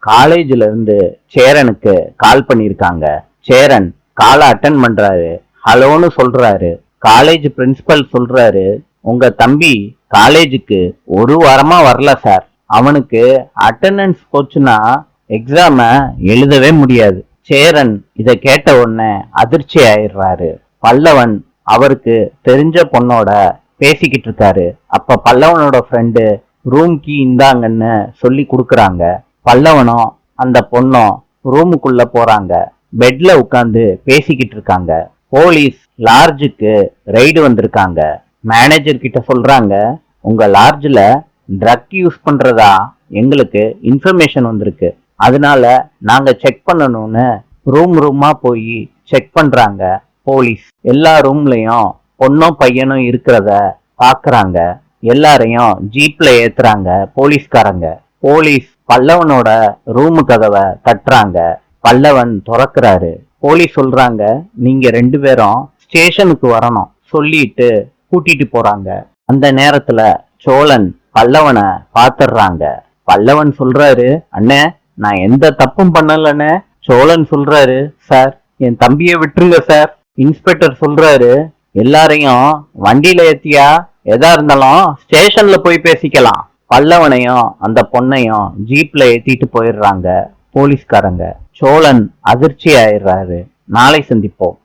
காலேஜ்ல இருந்து சேரனுக்கு கால் பண்ணிருக்காங்க. சேரன் காலை அட்டன் பண்றாரு. ஹலோன்னு சொல்றாரு. காலேஜ் பிரின்சிபல் சொல்றாரு, உங்க தம்பி காலேஜுக்கு ஒரு வாரமா வரல சார். அவனுக்கு அட்டெண்டன்ஸ் போச்சுன்னா எக்ஸாம எழுதவே முடியாது. சேரன் இத கேட்ட உடனே அதிர்ச்சி ஆயிடுறாரு. பல்லவன் அவருக்கு தெரிஞ்ச பொண்ணோட பேசிக்கிட்டு இருக்காரு. அப்ப பல்லவனோட ஃப்ரெண்டு ரூம் கீ இந்தாங்கன்னு சொல்லி கொடுக்குறாங்க. பல்லவனும் அந்த பொண்ணும் ரூமுக்குள்ள போறாங்க. பெட்ல உட்காந்து பேசிக்கிட்டு இருக்காங்க. போலீஸ் லார்ஜுக்கு ரைடு வந்திருக்காங்க. மேனேஜர் கிட்ட சொல்றாங்க, உங்க லார்ஜ்ல ட்ரக் யூஸ் பண்றதா எங்களுக்கு இன்ஃபர்மேஷன் வந்திருக்கு. அதனால நாங்க செக் பண்ணணும்னு ரூமா போய் செக் பண்றாங்க. போலீஸ் எல்லா ரூம்லயும் பொண்ணும் பையனும் இருக்கிறத பாக்குறாங்க. எல்லாரையும் ஜீப்ல ஏத்துறாங்க போலீஸ்காரங்க. போலீஸ் பல்லவனோட ரூமு கதவை தட்டுறாங்க. பல்லவன் திறக்கிறாரு. போலீஸ் சொல்றாங்க, நீங்க 2 பேரும் ஸ்டேஷனுக்கு வரணும் சொல்லிட்டு கூட்டிட்டு போறாங்க. அந்த நேரத்துல சோழன் பல்லவனை பாத்துடுறாங்க. பல்லவன் சொல்றாரு, அண்ணே நான் எந்த தப்பும் பண்ணலன்னு. சோழன் சொல்றாரு, சார் என் தம்பிய விட்டுருங்க சார். இன்ஸ்பெக்டர் சொல்றாரு, எல்லாரையும் வண்டியில ஏத்தியா, எதா இருந்தாலும் ஸ்டேஷன்ல போய் பேசிக்கலாம். பல்லவனையும் அந்த பொண்ணையும் ஜீப்ல ஏத்திட்டு போயிடுறாங்க போலீஸ்காரங்க. சோழன் அதிர்ச்சி ஆயிடுறாரு. நாளை சந்திப்போம்.